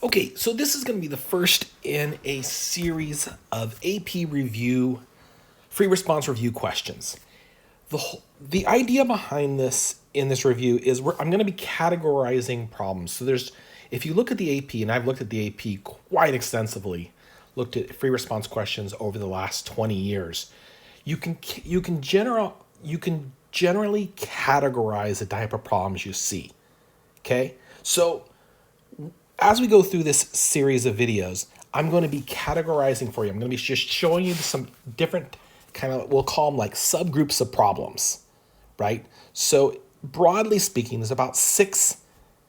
Okay, so this is going to be the first in a series of AP review, free response review questions. The idea behind this in this review is I'm going to be categorizing problems. So if you look at the AP, and I've looked at the AP quite extensively, looked at free response questions over the last 20 years, you can generally categorize the type of problems you see. Okay, so as we go through this series of videos, I'm going to be categorizing for you. I'm going to be just showing you some different kind of, we'll call them like subgroups of problems, right? So broadly speaking, there's about 6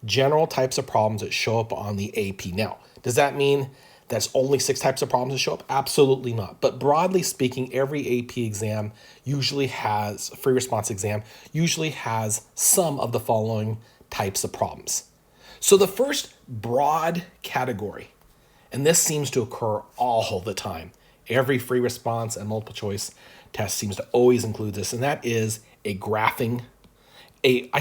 general types of problems that show up on the AP. Now, does that mean that's only 6 types of problems that show up? Absolutely not. But broadly speaking, every AP exam usually has, free response exam, usually has some of the following types of problems. So the first broad category, and this seems to occur all the time, every free response and multiple choice test seems to always include this, and that is I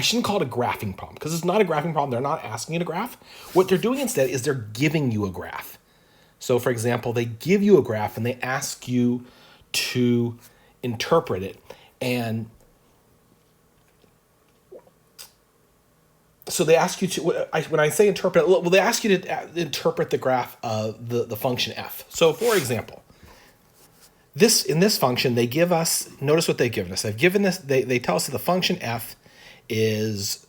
shouldn't call it a graphing problem, because it's not a graphing problem. They're not asking you to graph. What they're doing instead is they're giving you a graph. So for example, they give you a graph and they ask you to interpret it. And so they ask you to, when I say interpret, well, they ask you to interpret the graph of the function f. So for example, in this function, they give us, notice what they've given us. They've given us, they tell us that the function f is,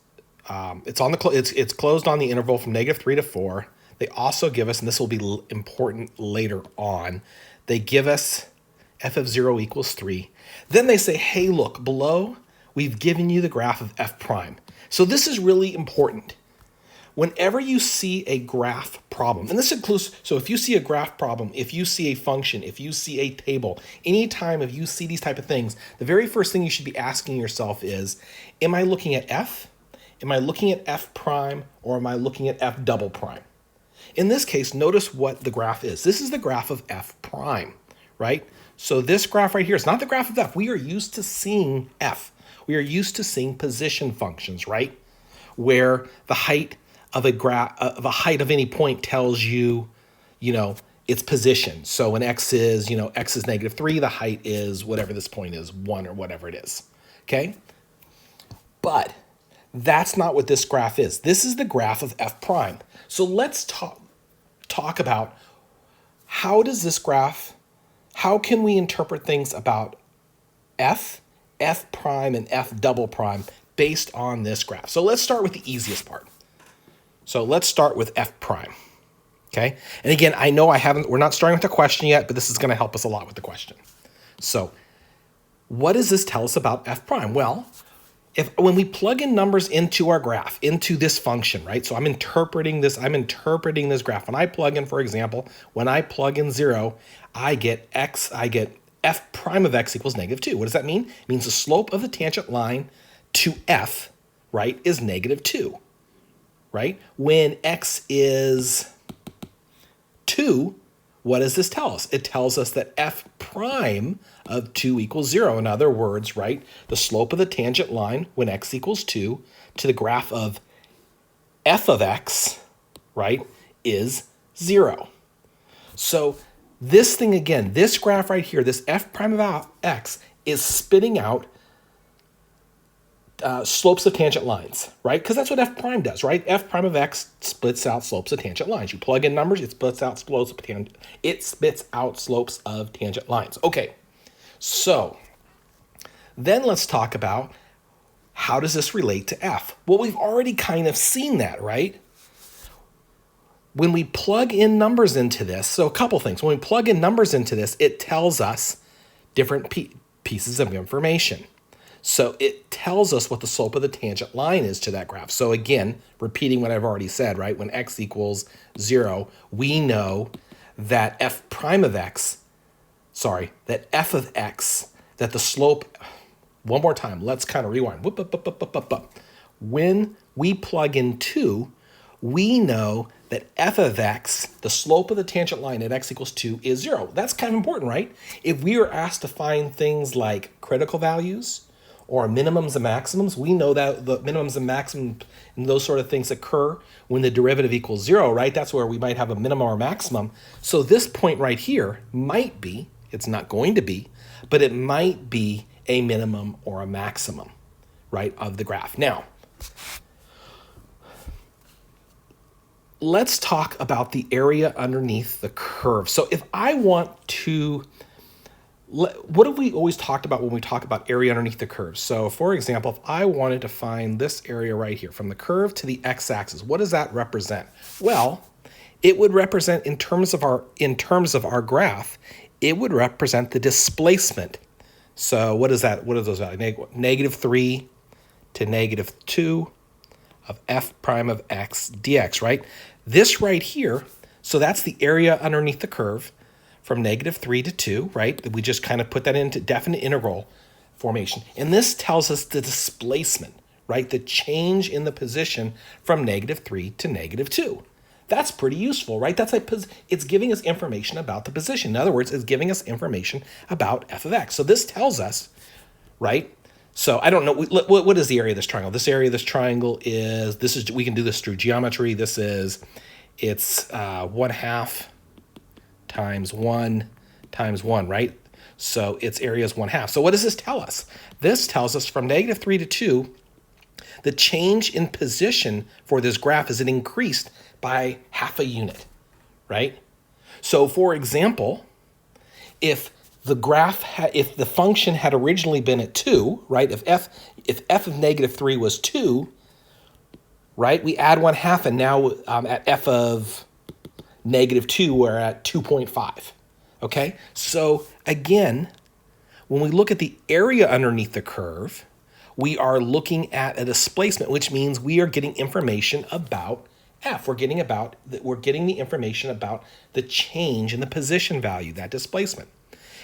it's closed on the interval from -3 to 4. They also give us, and this will be important later on, they give us f of 0 equals 3. Then they say, hey, look, below, we've given you the graph of f prime. So this is really important. Whenever you see a graph problem, and this includes, so if you see a graph problem, if you see a function, if you see a table, anytime if you see these type of things, the very first thing you should be asking yourself is, am I looking at f? Am I looking at f prime, or am I looking at f double prime? In this case, notice what the graph is. This is the graph of f prime, right? So this graph right here is not the graph of f. We are used to seeing f. We are used to seeing position functions, right? Where the height of a height of any point tells you, its position. So when x is, x is -3, the height is whatever this point is, 1 or whatever it is, okay? But that's not what this graph is. This is the graph of f prime. So let's talk about how does this graph, how can we interpret things about f prime, and f double prime based on this graph. So let's start with the easiest part. So let's start with f prime, okay? And again, I know we're not starting with the question yet, but this is gonna help us a lot with the question. So what does this tell us about f prime? Well, when we plug in numbers into our graph, into this function, right? So I'm interpreting this graph. When I plug in, for example, when I plug in 0, I get f prime of x equals -2. What does that mean? It means the slope of the tangent line to f, right, is -2, right? When x is 2, what does this tell us? It tells us that f prime of 2 equals 0. In other words, right, the slope of the tangent line when x equals 2 to the graph of f of x, right, is 0. So this thing again, this graph right here, this f prime of x is spitting out slopes of tangent lines, right? Because that's what f prime does, right? F prime of x splits out slopes of tangent lines. You plug in numbers, it spits out slopes of tangent lines. Okay, so then let's talk about how does this relate to f? Well, we've already kind of seen that, right? When we plug in numbers into this, so a couple things. When we plug in numbers into this, it tells us different pieces of information. So it tells us what the slope of the tangent line is to that graph. So again, repeating what I've already said, right? When x equals 0, we know that f prime of x, that f of x, that the slope, one more time, let's kind of rewind. When we plug in 2, we know that f of x, the slope of the tangent line at x equals 2 is 0. That's kind of important, right? If we are asked to find things like critical values, or minimums and maximums. We know that the minimums and maximums and those sort of things occur when the derivative equals 0, right? That's where we might have a minimum or maximum. So this point right here might be, it's not going to be, but it might be a minimum or a maximum, right, of the graph. Now, let's talk about the area underneath the curve. So if I want to, what have we always talked about when we talk about area underneath the curve? So for example, if I wanted to find this area right here from the curve to the x-axis, what does that represent? Well, it would represent in terms of our graph, it would represent the displacement. So what is that? What are those values? -3 to -2 of f prime of x dx, right? This right here, so that's the area underneath the curve from -3 to 2, right? We just kind of put that into definite integral formation. And this tells us the displacement, right? The change in the position from -3 to -2. That's pretty useful, right? It's giving us information about the position. In other words, it's giving us information about f of x. So this tells us, right? So I don't know, what is the area of this triangle? This area of this triangle is, we can do this through geometry. It's 1/2 times 1 times 1, right? So its area is 1/2. So what does this tell us? This tells us from -3 to 2, the change in position for this graph is it increased by 1/2 unit, right? So for example, if the function had originally been at 2, right? If f of -3 was 2, right? We add 1/2, and now at f of -2, we're at 2.5. Okay, so again, when we look at the area underneath the curve, we are looking at a displacement, which means we are getting information about f. We're getting the information about the change in the position value, that displacement.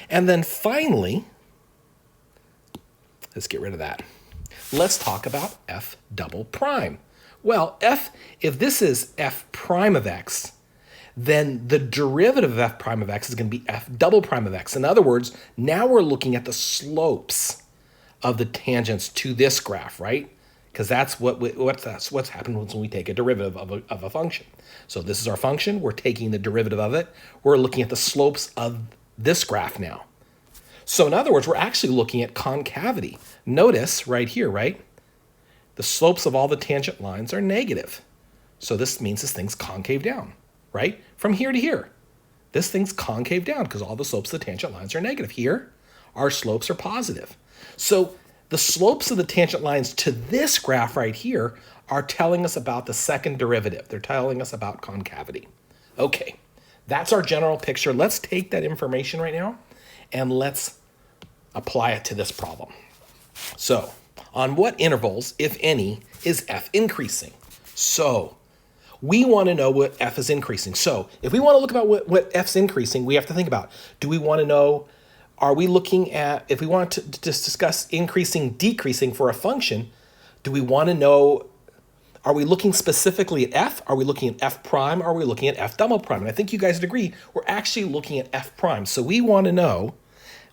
And then finally, let's get rid of that. Let's talk about f double prime. Well, if this is f prime of x, then the derivative of f prime of x is going to be f double prime of x. In other words, now we're looking at the slopes of the tangents to this graph, right? Because that's what's happened when we take a derivative of a function. So this is our function. We're taking the derivative of it. We're looking at the slopes of this graph now. So in other words, we're actually looking at concavity. Notice right here, right? The slopes of all the tangent lines are negative. So this means this thing's concave down, right? From here to here. This thing's concave down because all the slopes of the tangent lines are negative. Here, our slopes are positive. So the slopes of the tangent lines to this graph right here are telling us about the second derivative. They're telling us about concavity. Okay, that's our general picture. Let's take that information right now and let's apply it to this problem. So, on what intervals, if any, is f increasing? So, we want to know what f is increasing. So, if we want to look about what f's increasing, we have to think about, do we want to know, are we looking at, if we want to discuss increasing, decreasing for a function, do we want to know, are we looking specifically at f? Are we looking at f prime? Or are we looking at f double prime? And I think you guys would agree, we're actually looking at f prime. So we want to know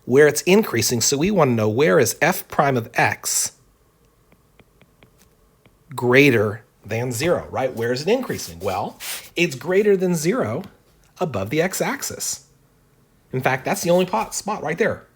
where it's increasing. So we want to know, where is f prime of x greater than 0, right? Where is it increasing? Well, it's greater than 0 above the x-axis. In fact, that's the only spot right there.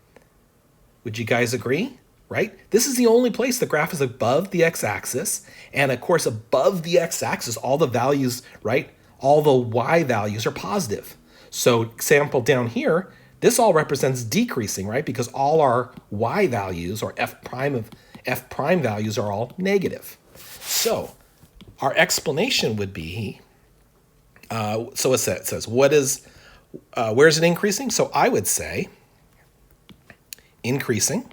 Would you guys agree? Right? This is the only place the graph is above the x-axis. And of course, above the x-axis, all the values, right? All the y values are positive. So example down here, this all represents decreasing, right? Because all our y values, or f prime values, are all negative. So our explanation would be, so it says, where is it increasing? So I would say increasing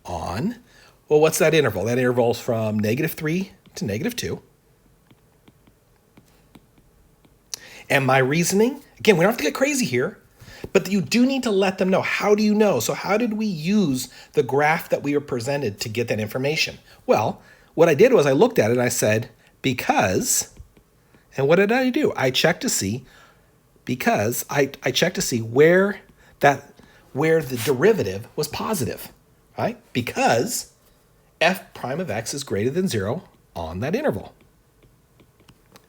on, well, what's that interval? That interval is from -3 to -2. And my reasoning, again, we don't have to get crazy here, but you do need to let them know. How do you know? So how did we use the graph that we were presented to get that information? Well, what I did was I looked at it and I said, because, and what did I do? I checked to see, because I checked to see where where the derivative was positive, right? Because f prime of x is greater than 0 on that interval.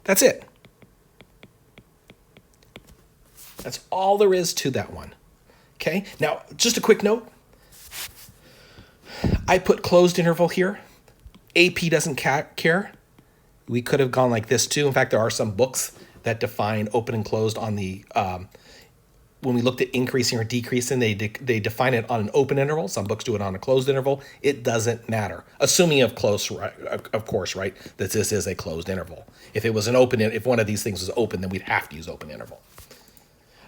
That's it. That's all there is to that one. Okay, now just a quick note. I put closed interval here. AP doesn't care. We could have gone like this too. In fact, there are some books that define open and closed on the, when we looked at increasing or decreasing, they define it on an open interval. Some books do it on a closed interval. It doesn't matter. Assuming of course, right, that this is a closed interval. If it was an open, if one of these things was open, then we'd have to use open interval.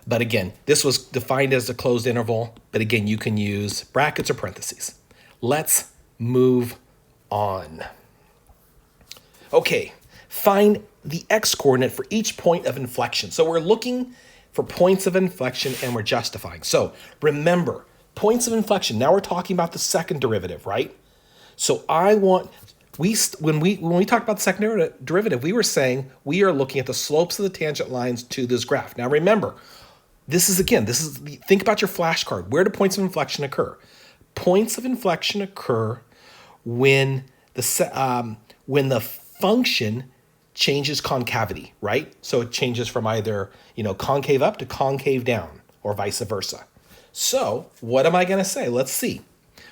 But again, this was defined as a closed interval. But again, you can use brackets or parentheses. Let's move on. Okay, find the x-coordinate for each point of inflection. So we're looking for points of inflection and we're justifying. So remember, points of inflection, now we're talking about the second derivative, right? So when we talked about the second derivative, we were saying we are looking at the slopes of the tangent lines to this graph. Now remember, think about your flashcard. Where do points of inflection occur? Points of inflection occur when the function changes concavity, right? So it changes from either, concave up to concave down or vice versa. So what am I going to say? Let's see.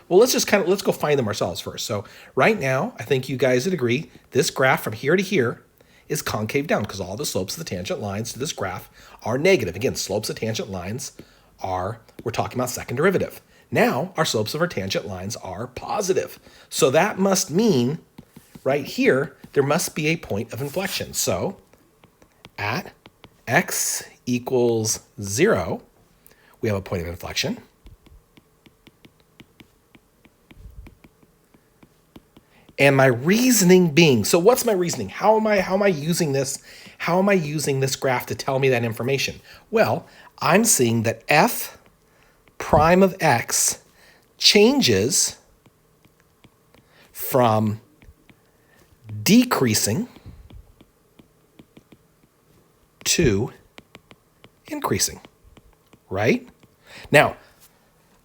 Well, let's go find them ourselves first. So right now, I think you guys would agree this graph from here to here is concave down because all the slopes of the tangent lines to this graph are negative. Again, slopes of tangent lines we're talking about second derivative. Now, our slopes of our tangent lines are positive. So that must mean right here, there must be a point of inflection. So at x equals 0, we have a point of inflection. And my reasoning being, so what's my reasoning? How am I using this? How am I using this graph to tell me that information? Well, I'm seeing that f prime of x changes from decreasing to increasing, right? Now,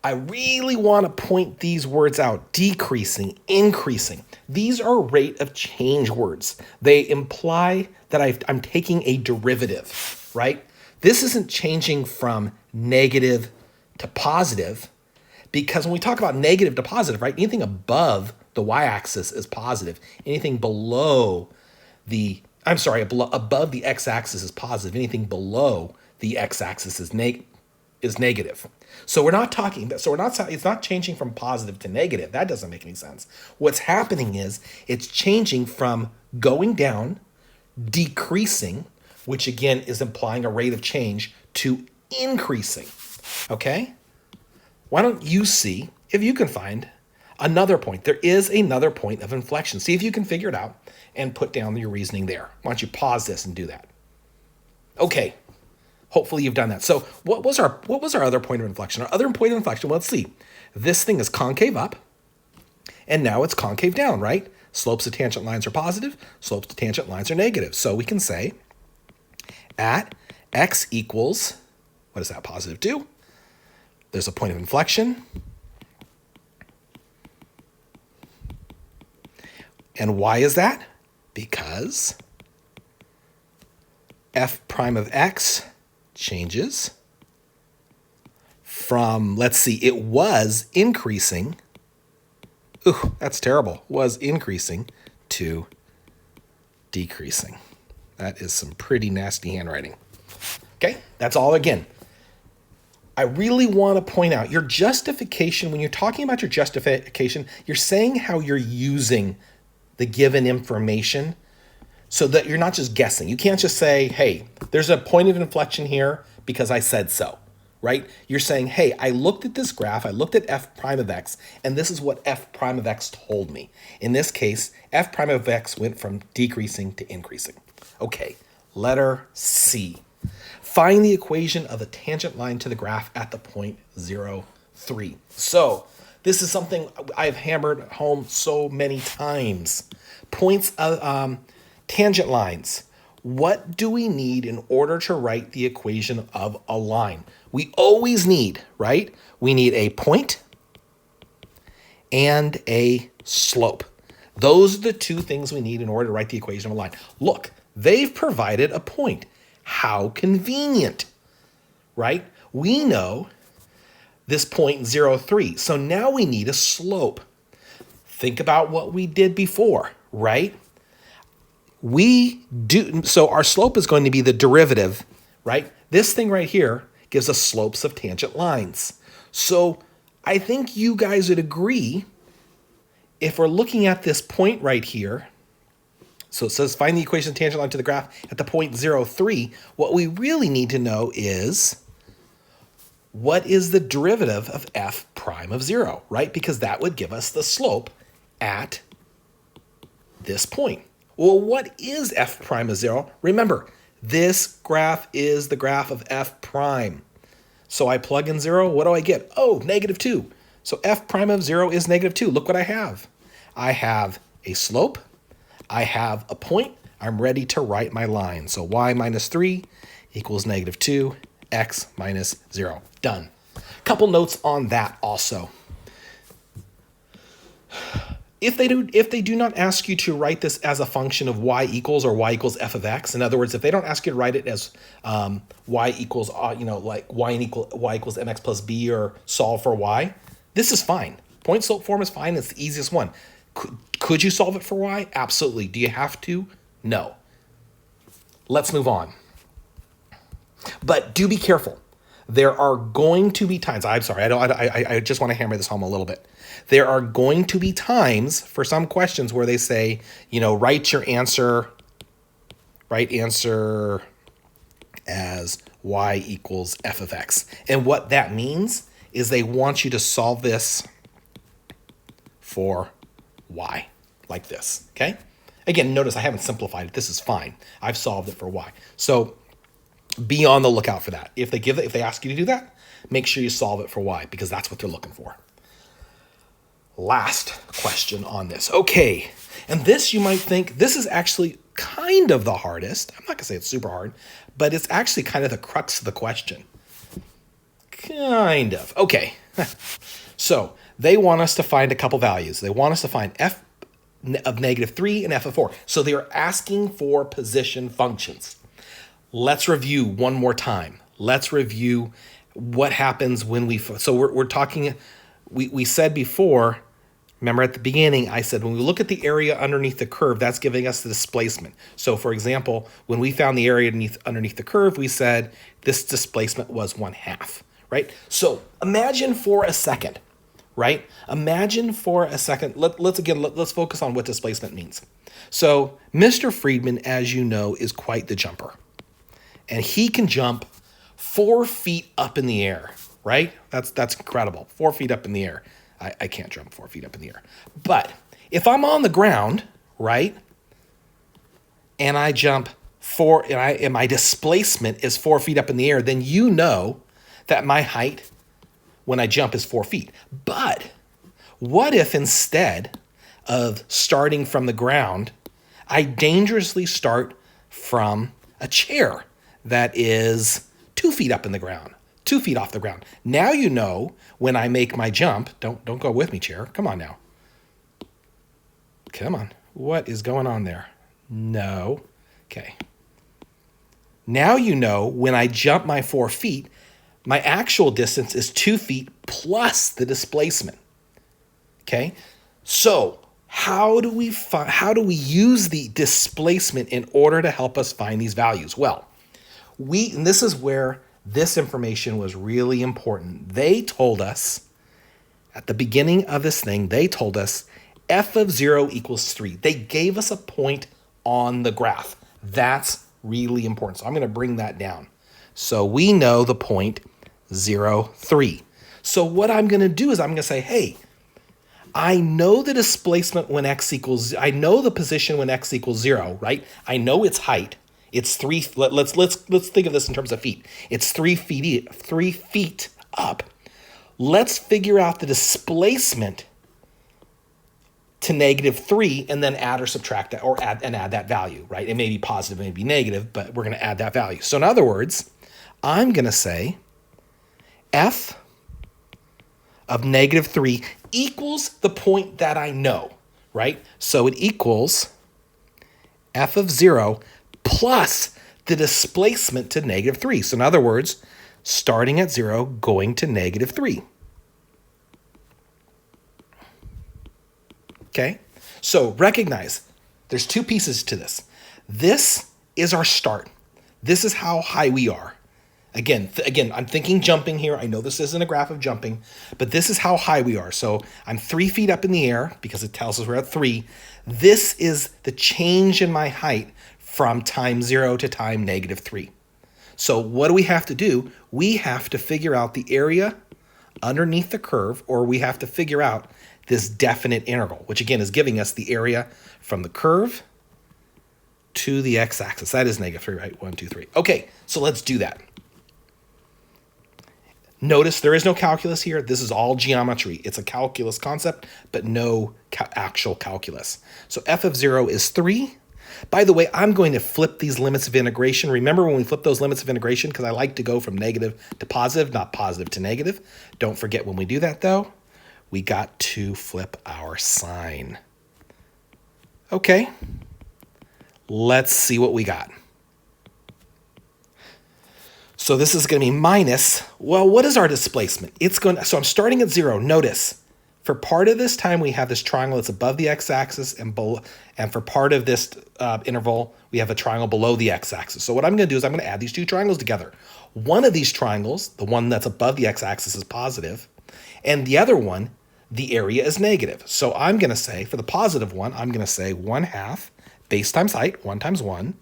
I really want to point these words out: decreasing, increasing. These are rate of change words. They imply that I'm taking a derivative, right? This isn't changing from negative to positive, because when we talk about negative to positive, right, anything above the y-axis is positive. Anything above the x-axis is positive. Anything below the x-axis is negative. It's not changing from positive to negative. That doesn't make any sense. What's happening is it's changing from going down, decreasing, which again is implying a rate of change, to increasing. Okay? Why don't you see if you can find another point? There is another point of inflection. See if you can figure it out and put down your reasoning there. Why don't you pause this and do that? Okay. Hopefully you've done that. So what was our other point of inflection? Our other point of inflection, well, let's see. This thing is concave up, and now it's concave down, right? Slopes of tangent lines are positive, slopes of tangent lines are negative. So we can say at x equals, what is that positive 2? There's a point of inflection. And why is that? Because f prime of x changes from, let's see, it was increasing. Ooh, that's terrible. Was increasing to decreasing. That is some pretty nasty handwriting. Okay, that's all again. I really want to point out your justification. When you're talking about your justification, you're saying how you're using the given information so that you're not just guessing. You can't just say, hey, there's a point of inflection here because I said so, right? You're saying, hey, I looked at this graph, I looked at f prime of x, and this is what f prime of x told me. In this case, f prime of x went from decreasing to increasing. Okay, letter C. Find the equation of the tangent line to the graph at the point 0, 3. So this is something I've hammered home so many times. Points of tangent lines. What do we need in order to write the equation of a line? We always need, right? We need a point and a slope. Those are the two things we need in order to write the equation of a line. Look, they've provided a point. How convenient, right? We know this point 0, 3. So now we need a slope. Think about what we did before, right? So our slope is going to be the derivative, right? This thing right here gives us slopes of tangent lines. So I think you guys would agree, if we're looking at this point right here, so it says find the equation of tangent line to the graph at the point 0, 3, what we really need to know is what is the derivative of f prime of 0, right? Because that would give us the slope at this point. Well, what is f prime of 0? Remember, this graph is the graph of f prime. So I plug in 0, what do I get? Oh, -2. So f prime of 0 is -2. Look what I have. I have a slope. I have a point. I'm ready to write my line. So y minus 3 equals -2, x minus 0. Done. Couple notes on that also. If they do not ask you to write this as a function of y equals or y equals f of x, in other words, if they don't ask you to write it as y equals, like y equals mx plus b or solve for y, this is fine. Point slope form is fine. It's the easiest one. Could you solve it for y? Absolutely. Do you have to? No. Let's move on. But do be careful. There are going to be times, I'm sorry, I just want to hammer this home a little bit. There are going to be times for some questions where they say, write answer as y equals f of x. And what that means is they want you to solve this for y, like this, okay? Again, notice I haven't simplified it. This is fine. I've solved it for y. So be on the lookout for that. If they ask you to do that, make sure you solve it for y, because that's what they're looking for. Last question on this. Okay, and this you might think, this is actually kind of the hardest. I'm not gonna say it's super hard, but it's actually kind of the crux of the question. Kind of. Okay, so they want us to find a couple values. They want us to find f of -3 and f of 4. So they are asking for position functions. Let's review one more time. Let's review what happens when so we're talking, we said before, remember at the beginning, I said when we look at the area underneath the curve, that's giving us the displacement. So for example, when we found the area underneath the curve, we said this displacement was 1/2, right? So imagine for a second, right? Imagine for a second, let's focus on what displacement means. So Mr. Friedman, as you know, is quite the jumper. And he can jump 4 feet up in the air, right? That's incredible. 4 feet up in the air. I can't jump 4 feet up in the air. But if I'm on the ground, right, and I jump and my displacement is 4 feet up in the air, then you know that my height when I jump is 4 feet. But what if instead of starting from the ground, I dangerously start from a chair that is 2 feet up in the ground, 2 feet off the ground? Now you know when I make my jump, don't go with me, chair. Come on now. Come on. What is going on there? No. Okay. Now you know when I jump my 4 feet, my actual distance is 2 feet plus the displacement. Okay? So how do we use the displacement in order to help us find these values? Well, and this is where this information was really important. They told us at the beginning of this thing, they told us f of 0 equals 3. They gave us a point on the graph. That's really important. So I'm going to bring that down. So we know the point 0, 3. So what I'm going to do is I'm going to say, hey, I know the displacement when I know the position when x equals 0, right? I know its height. It's 3. Let's think of this in terms of feet. It's 3 feet up. Let's figure out the displacement to -3 and then add or subtract that, or add that value, right? It may be positive, it may be negative, but we're going to add that value. So in other words, I'm going to say f of -3 equals the point that I know, right? So it equals f of 0 plus the displacement to -3. So in other words, starting at 0, going to -3. Okay? So recognize there's two pieces to this. This is our start. This is how high we are. Again, I'm thinking jumping here. I know this isn't a graph of jumping, but this is how high we are. So I'm 3 feet up in the air because it tells us we're at 3. This is the change in my height from time 0 to time -3. So what do we have to do? We have to figure out the area underneath the curve, or we have to figure out this definite integral, which again is giving us the area from the curve to the x-axis. That is -3, right? 1, 2, 3. Okay, so let's do that. Notice there is no calculus here. This is all geometry. It's a calculus concept, but no actual calculus. So f of 0 is 3. By the way, I'm going to flip these limits of integration. Remember when we flip those limits of integration? Because I like to go from negative to positive, not positive to negative. Don't forget when we do that, though, we got to flip our sign. Okay, let's see what we got. So this is going to be minus, well, what is our displacement? So I'm starting at 0. Notice, for part of this time, we have this triangle that's above the x-axis, and for part of this interval, we have a triangle below the x-axis. So what I'm going to do is I'm going to add these two triangles together. One of these triangles, the one that's above the x-axis, is positive, and the other one, the area is negative. So I'm going to say, for the positive one, I'm going to say 1/2 base times height, 1 times 1,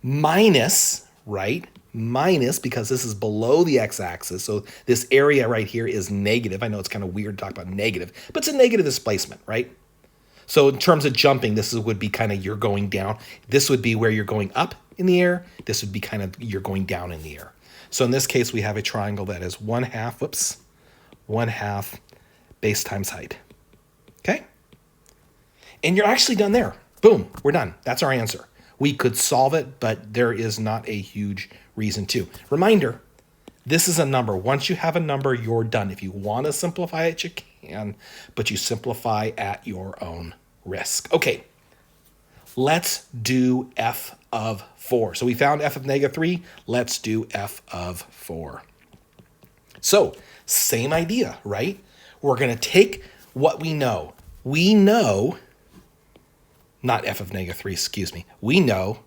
minus, right? Minus, because this is below the x-axis, so this area right here is negative. I know it's kind of weird to talk about negative, but it's a negative displacement, right? So in terms of jumping, would be kind of you're going down. This would be where you're going up in the air. This would be kind of you're going down in the air. So in this case, we have a triangle that is 1/2 base times height. Okay? And you're actually done there. Boom, we're done. That's our answer. We could solve it, but there is not a huge reason to. Reminder, this is a number. Once you have a number, you're done. If you want to simplify it, you can, but you simplify at your own risk. Okay, let's do f of 4. So we found f of -3. Let's do f of 4. So same idea, right? We're going to take what we know. We know, not f of -3, excuse me. We know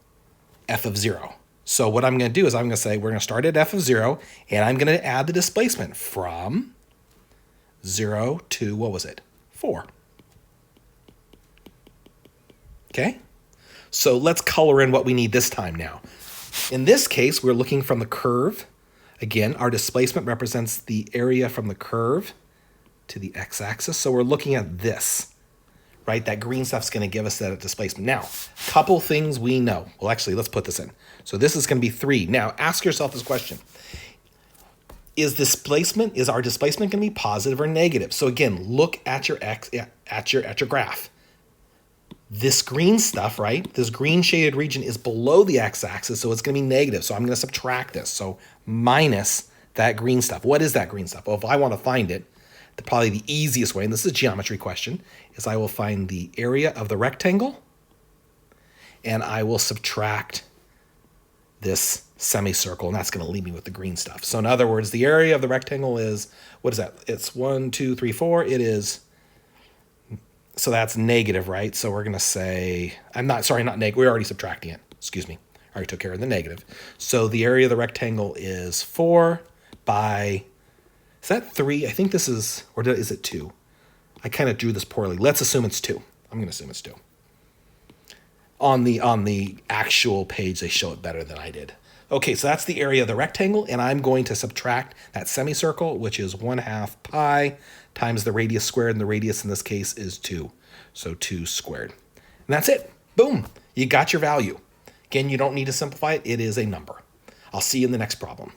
f of 0. So what I'm going to do is I'm going to say we're going to start at f of 0, and I'm going to add the displacement from 0 to, what was it? 4. Okay? So let's color in what we need this time now. In this case, we're looking from the curve. Again, our displacement represents the area from the curve to the x-axis. So we're looking at this, right? That green stuff's going to give us that displacement. Now, couple things we know. Well, actually, let's put this in. So this is going to be 3. Now, ask yourself this question. Is our displacement going to be positive or negative? So again, look at your graph. This green stuff, right? This green shaded region is below the x-axis, so it's going to be negative. So I'm going to subtract this. So minus that green stuff. What is that green stuff? Well, if I want to find it, probably the easiest way, and this is a geometry question, is I will find the area of the rectangle, and I will subtract this semicircle, and that's going to leave me with the green stuff. So in other words, the area of the rectangle is, what is that? It's 1, 2, 3, 4. It is, so that's negative, right? So we're going to say, not negative. We're already subtracting it. Excuse me. I already took care of the negative. So the area of the rectangle is 4 by, is that 3? I think this is, or is it 2? I kind of drew this poorly. Let's assume it's 2. I'm going to assume it's 2. On the actual page, they show it better than I did. Okay, so that's the area of the rectangle, and I'm going to subtract that semicircle, which is 1/2 pi times the radius squared, and the radius in this case is 2. So 2 squared. And that's it. Boom. You got your value. Again, you don't need to simplify it. It is a number. I'll see you in the next problem.